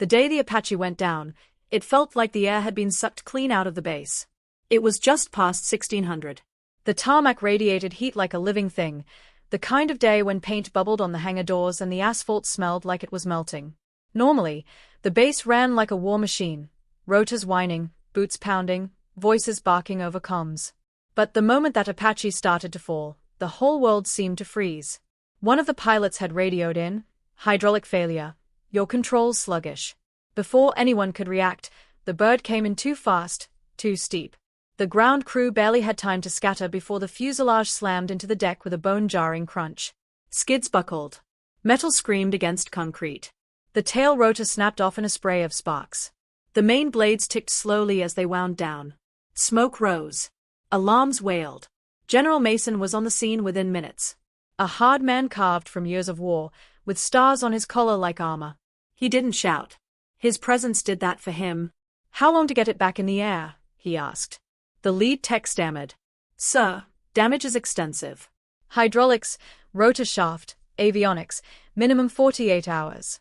The day the Apache went down, it felt like the air had been sucked clean out of the base. It was just past 1600. The tarmac radiated heat like a living thing, the kind of day when paint bubbled on the hangar doors and the asphalt smelled like it was melting. Normally, the base ran like a war machine, rotors whining, boots pounding, voices barking over comms. But the moment that Apache started to fall, the whole world seemed to freeze. One of the pilots had radioed in, "Hydraulic failure. Your controls sluggish." Before anyone could react, the bird came in too fast, too steep. The ground crew barely had time to scatter before the fuselage slammed into the deck with a bone-jarring crunch. Skids buckled. Metal screamed against concrete. The tail rotor snapped off in a spray of sparks. The main blades ticked slowly as they wound down. Smoke rose. Alarms wailed. General Mason was on the scene within minutes. A hard man carved from years of war, with stars on his collar like armor. He didn't shout. His presence did that for him. "How long to get it back in the air?" he asked. The lead tech stammered. "Sir, damage is extensive. Hydraulics, rotor shaft, avionics, minimum 48 hours.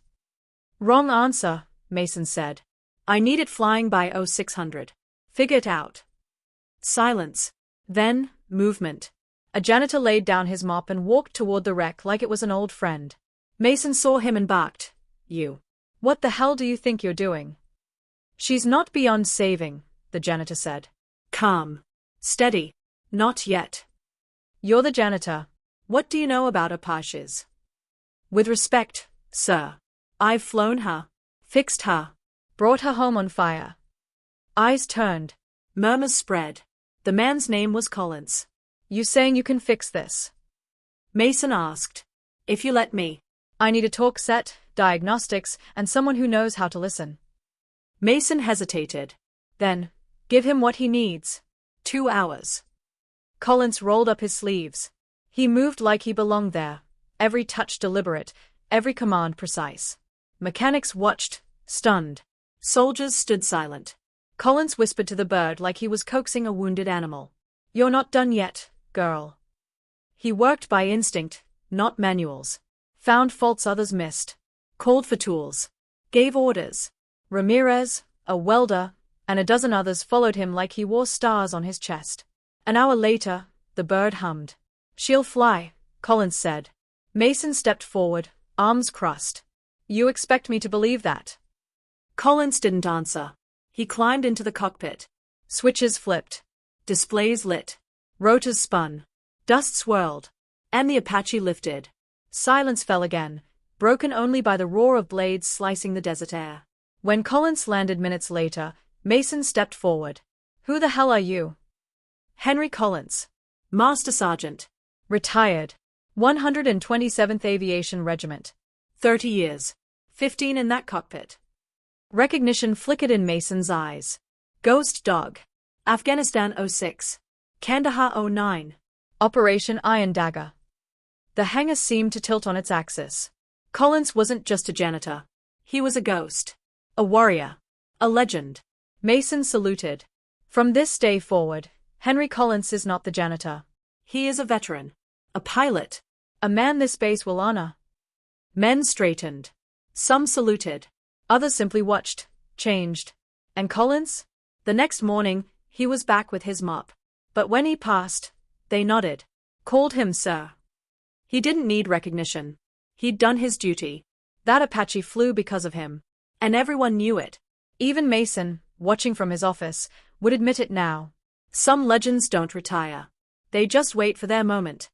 "Wrong answer," Mason said. "I need it flying by 0600. Figure it out." Silence. Then, movement. A janitor laid down his mop and walked toward the wreck like it was an old friend. Mason saw him and barked. "You. What the hell do you think you're doing?" "She's not beyond saving," the janitor said. "Calm. Steady. Not yet. You're the janitor. What do you know about Apaches?" "With respect, sir. I've flown her. Fixed her. Brought her home on fire." Eyes turned. Murmurs spread. The man's name was Collins. "You saying you can fix this?" Mason asked. "If you let me. I need a talk set, diagnostics, and someone who knows how to listen." Mason hesitated. Then, "Give him what he needs. 2 hours." Collins rolled up his sleeves. He moved like he belonged there, every touch deliberate, every command precise. Mechanics watched, stunned. Soldiers stood silent. Collins whispered to the bird like he was coaxing a wounded animal. "You're not done yet, girl." He worked by instinct, not manuals. Found faults others missed. Called for tools. Gave orders. Ramirez, a welder, and a dozen others followed him like he wore stars on his chest. An hour later, the bird hummed. "She'll fly," Collins said. Mason stepped forward, arms crossed. "You expect me to believe that?" Collins didn't answer. He climbed into the cockpit. Switches flipped. Displays lit. Rotors spun. Dust swirled. And the Apache lifted. Silence fell again, broken only by the roar of blades slicing the desert air. When Collins landed minutes later, Mason stepped forward. "Who the hell are you?" "Henry Collins. Master Sergeant. Retired. 127th Aviation Regiment. 30 years. 15 in that cockpit." Recognition flickered in Mason's eyes. "Ghost Dog. Afghanistan 06. Kandahar 09. Operation Iron Dagger." The hangar seemed to tilt on its axis. Collins wasn't just a janitor. He was a ghost. A warrior. A legend. Mason saluted. "From this day forward, Henry Collins is not the janitor. He is a veteran. A pilot. A man this base will honor." Men straightened. Some saluted. Others simply watched, changed. And Collins? The next morning, he was back with his mop. But when he passed, they nodded. Called him sir. He didn't need recognition. He'd done his duty. That Apache flew because of him. And everyone knew it. Even Mason, watching from his office, would admit it now. Some legends don't retire. They just wait for their moment.